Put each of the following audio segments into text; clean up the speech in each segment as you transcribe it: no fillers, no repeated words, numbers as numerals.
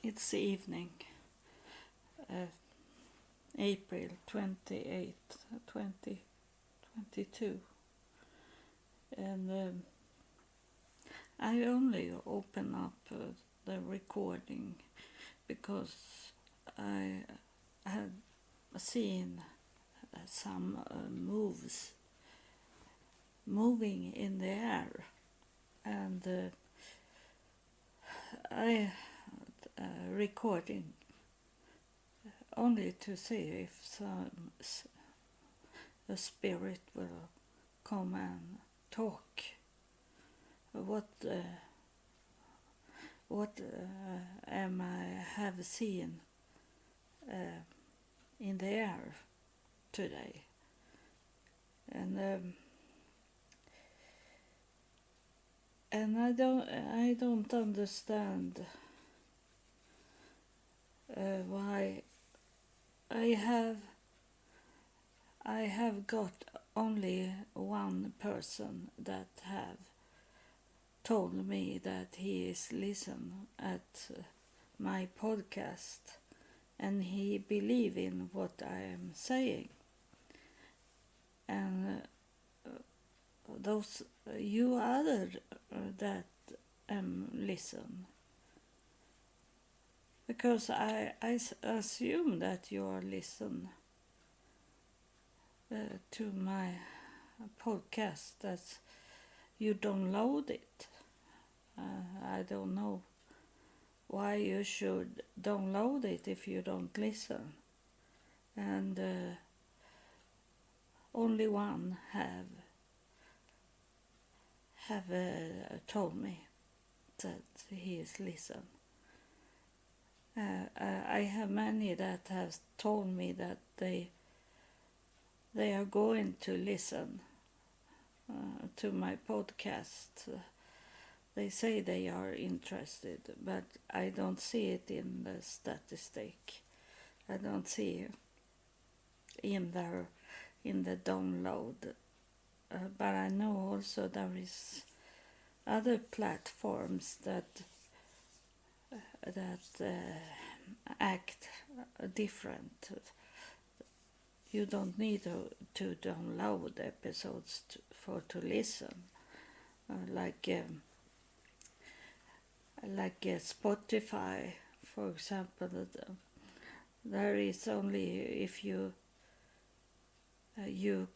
It's evening, April 28th, 2022, and I only open up the recording because I had seen some moves moving in the air, and I recording only to see if a spirit will come and talk. What am I have seen in the air today, and I don't understand why I have got only one person that have told me that he is listen at my podcast and he believe in what I am saying, and those you other that listen, because I assume that you are listen to my podcast, that you download it. I don't know why you should download it if you don't listen, and only one have told me that he is listen. I have many that have told me that they are going to listen to my podcast. They say they are interested, but I don't see it in the statistic. I don't see it in the download. But I know also there is other platforms that act different. You don't need to download episodes to listen, like Spotify, for example. There is only if you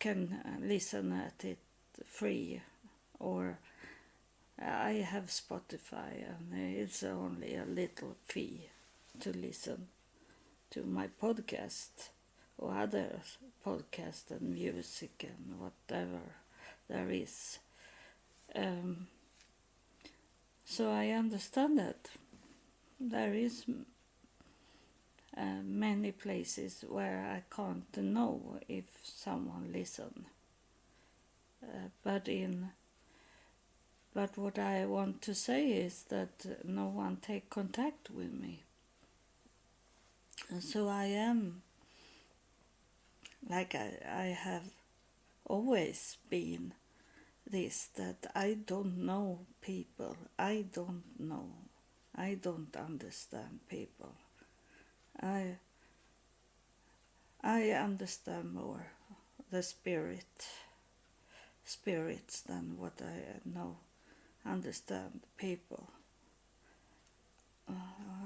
can listen at it free, or I have Spotify and it's only a little fee to listen to my podcast or other podcast and music and whatever there is. So I understand that there is many places where I can't know if someone listen. But what I want to say is that no one take contact with me. And so I am like I have always been this, that I don't know people. I don't understand people. I understand more the spirits than what I understand people,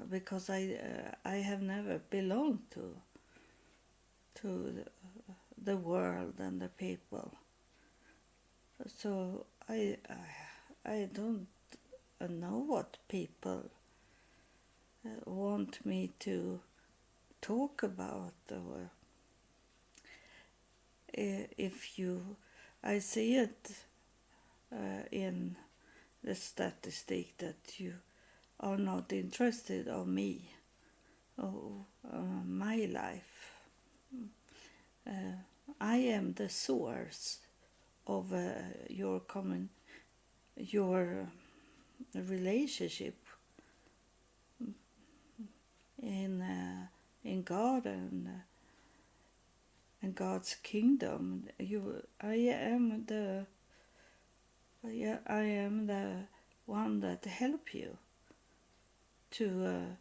because I have never belonged to the world and the people, so I don't know what people want me to talk about, or if I see it in the statistic that you are not interested of me or my life. I am the source of your relationship in God and God's kingdom. I am the one that help you to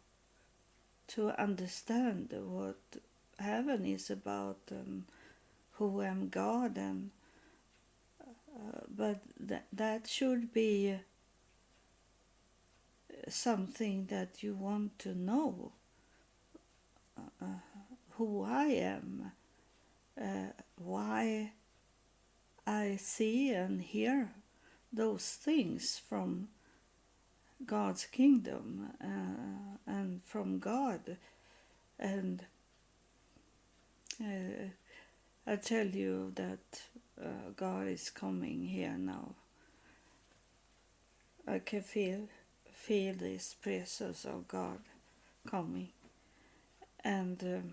to understand what heaven is about and who am God, and but that should be something that you want to know, uh, who I am, why I see and hear those things from God's kingdom and from God. And I tell you that God is coming here now. I can feel this presence of God coming, and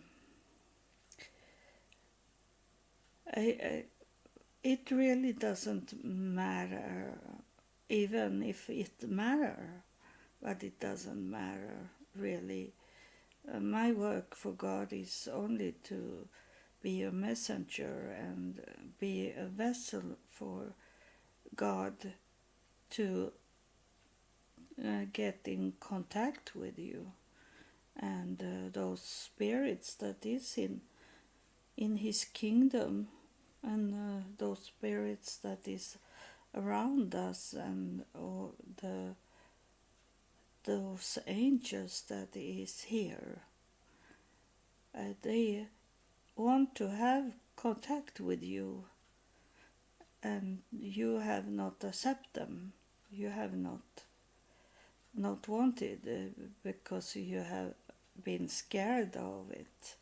it really doesn't matter, even if it matters, but it doesn't matter really. My work for God is only to be a messenger and be a vessel for God to get in contact with you, and those spirits that is in His kingdom, and those spirits that is around us, and those angels that is here. They want to have contact with you, and you have not accepted them. You have not wanted because you have been scared of it,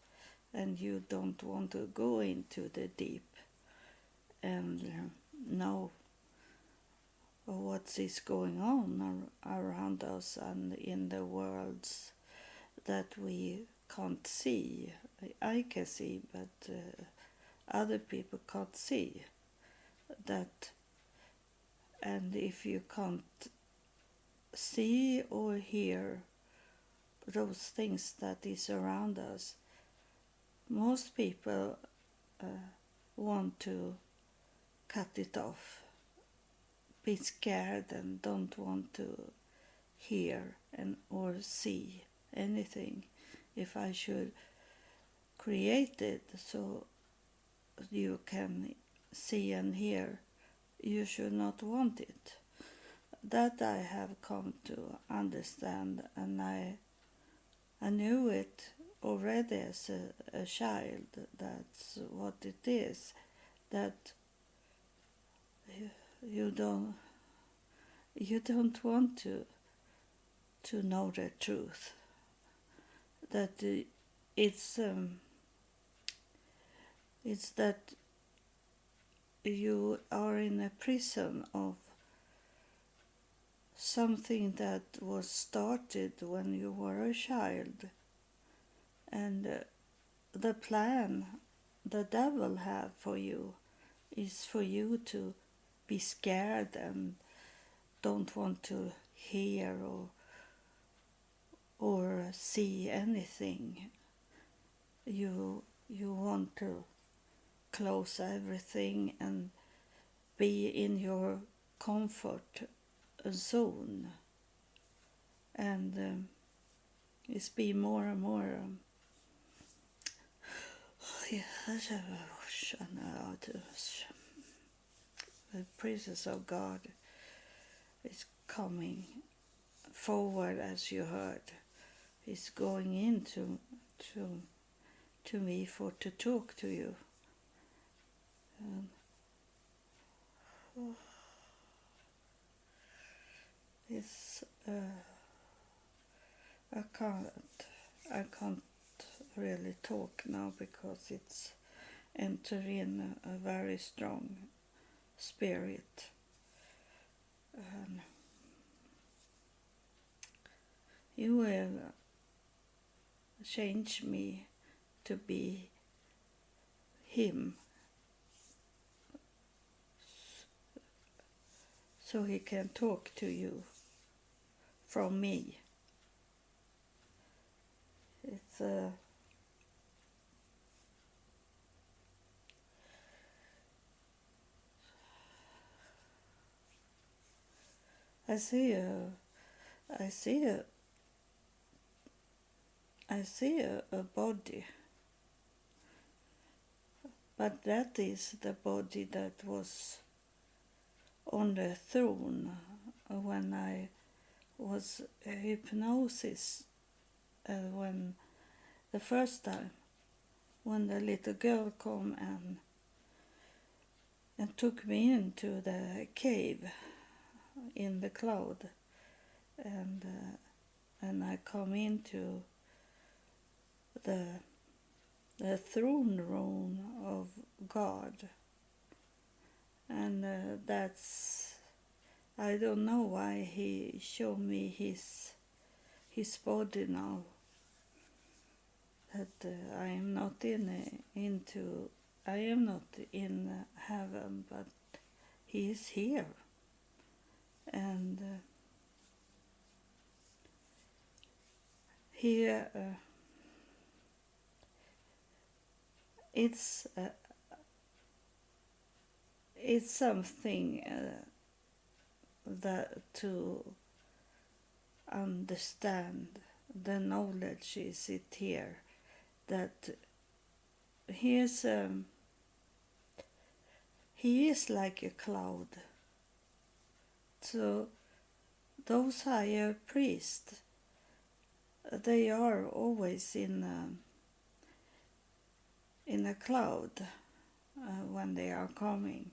and you don't want to go into the deep and know what is going on around us and in the worlds that we can't see. I can see, but other people can't see that. And if you can't see or hear those things that is around us, most people want to cut it off, be scared, and don't want to hear and or see anything. If I should create it so you can see and hear, you should not want it. That I have come to understand, and I knew it already as a child. That's what it is, that you don't want to know the truth, that it's that you are in a prison of something that was started when you were a child, and the plan the devil have for you is for you to be scared and don't want to hear or see anything. You want to close everything and be in your comfort zone, and it's be more and more the presence of God is coming forward, as you heard. He's going into to me for to talk to you. It's I can't really talk now because it's entering a very strong spirit. You will change me to be Him, so He can talk to you from me. It's I see I see a body, but that is the body that was on the throne when I was hypnosis, when the first time when the little girl come and took me into the cave in the cloud, and I come into the throne room of God, and that's, I don't know why he showed me his body now. That I am not I am not in heaven, but he is here, and here it's something that to understand the knowledge is it here, that he is like a cloud. So those higher priests, they are always in a cloud when they are coming,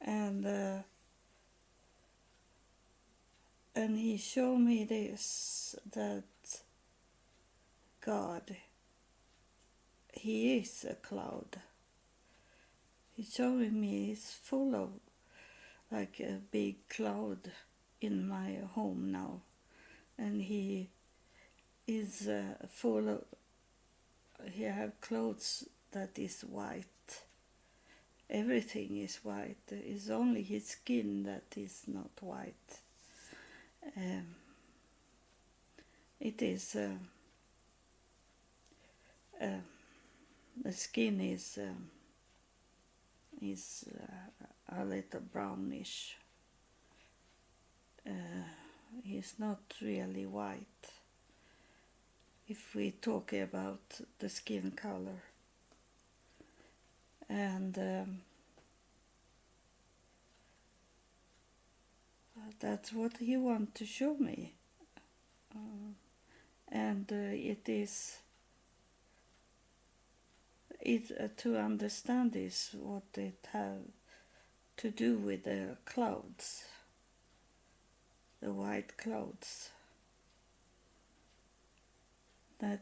and he showed me this, that God, he is a cloud. He showed me he's full of like a big cloud in my home now, and he is full of, he have clothes that is white. Everything is white. It's only his skin that is not white. It is the skin is a little brownish. It's not really white if we talk about the skin color. And that's what he wants to show me. And it is to understand is what it have to do with the clouds, the white clouds, that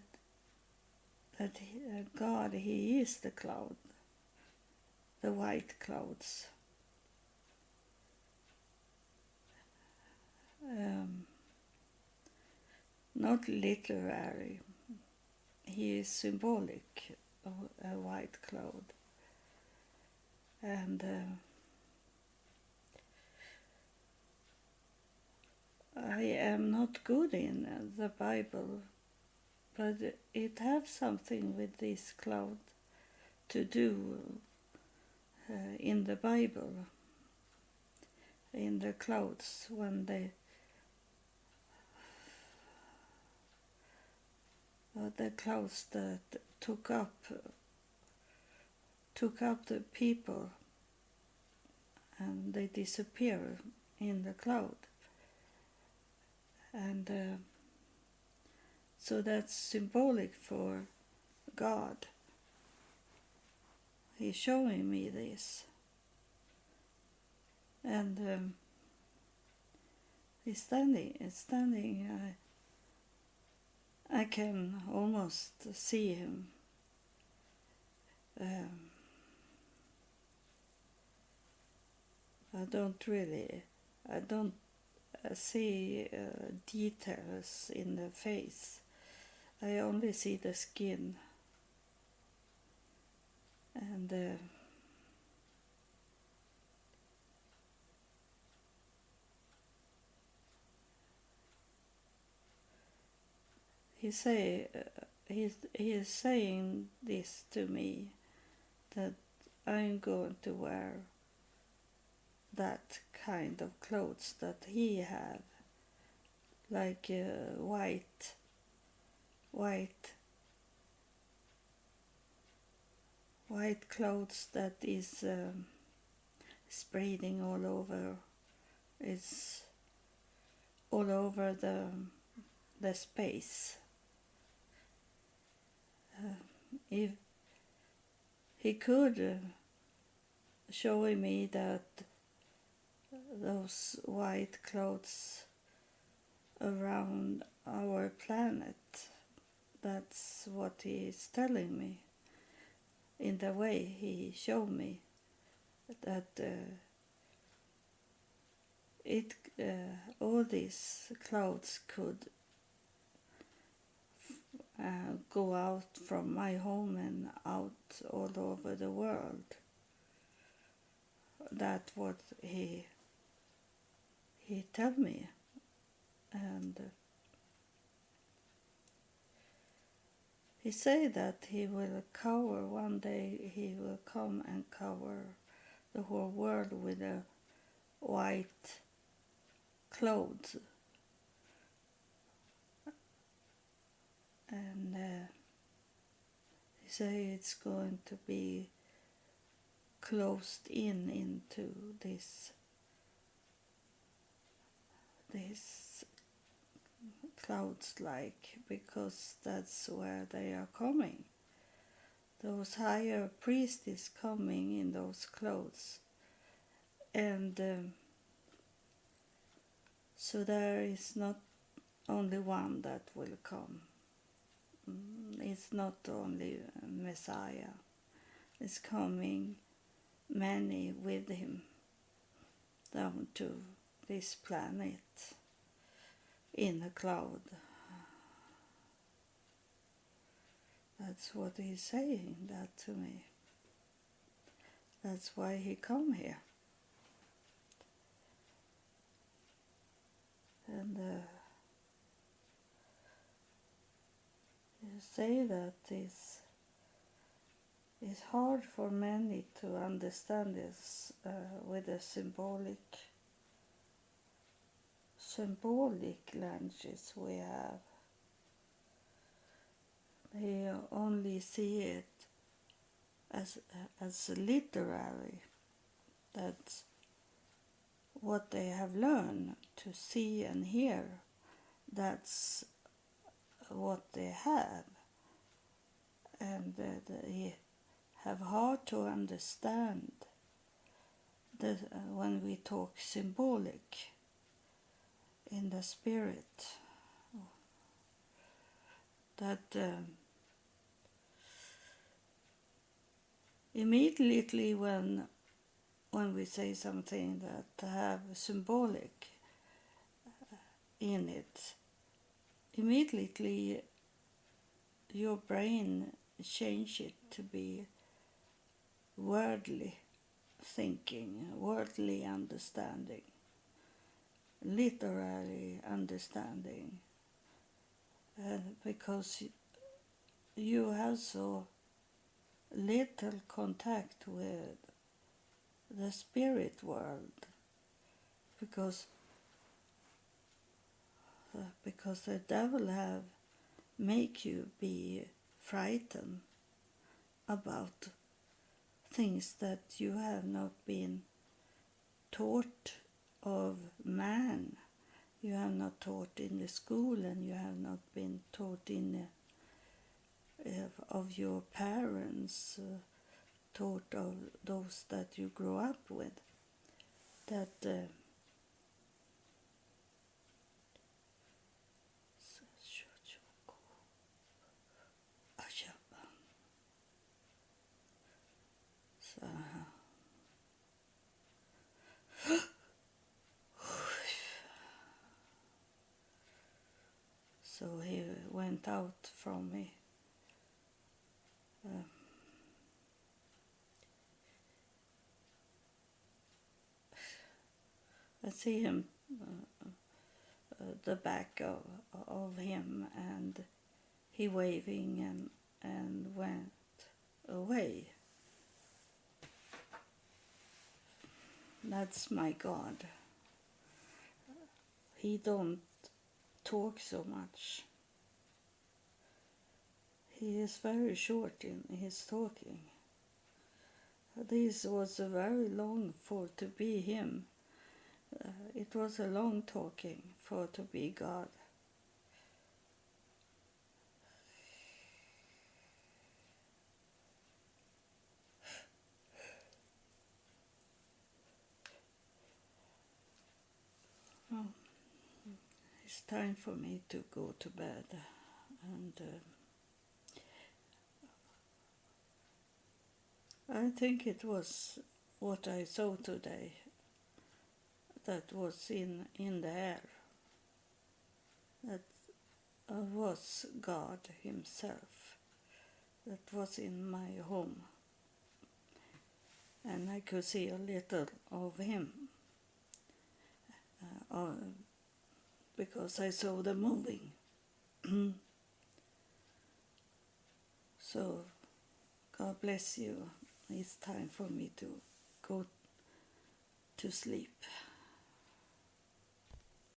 God, he is the cloud, the white clouds. Not literary, he is symbolic of a white cloud. And I am not good in the Bible, but it has something with this cloud to do in the Bible, in the clouds, when they the clouds that took up the people, and they disappear in the cloud. And so that's symbolic for God. He's showing me this. And he's standing, I can almost see him. I don't see details in the face. I only see the skin. And he's saying this to me, that I'm going to wear that kind of clothes that he had, like white white clouds that is spreading all over. It's all over the space. If he could show me that those white clouds around our planet, that's what he is telling me in the way he showed me that all these clouds could go out from my home and out all over the world. That's what he tell me, and he say that he will cover one day. He will come and cover the whole world with a white clouds, and he say it's going to be closed into this clouds, like, because that's where they are coming. Those higher priests is coming in those clouds, and so there is not only one that will come. It's not only Messiah. It's coming many with him down to this planet in a cloud. That's what he's saying that to me. That's why he come here. And you say that it's hard for many to understand this with the symbolic languages we have. They only see it as literary. That's what they have learned to see and hear. That's what they have, and they have hard to understand when we talk symbolic in the spirit. That immediately when we say something that have symbolic in it, immediately your brain change it to be worldly thinking, worldly understanding, literary understanding, because you have so little contact with the spirit world, because the devil have make you be frightened about things that you have not been taught of man. You have not taught in the school, and you have not been taught in of your parents, taught of those that you grew up with. That so he went out from me. I see him, the back of him, and he waving and went away. That's my God. He don't talk so much. he is very short in his talking. This was very long for to be him. It was a long talking for to be God. Oh, it's time for me to go to bed, and I think it was what I saw today that was in the air. That was God Himself. That was in my home, and I could see a little of Him because I saw the moving. So God bless you. It's time for me to go to sleep.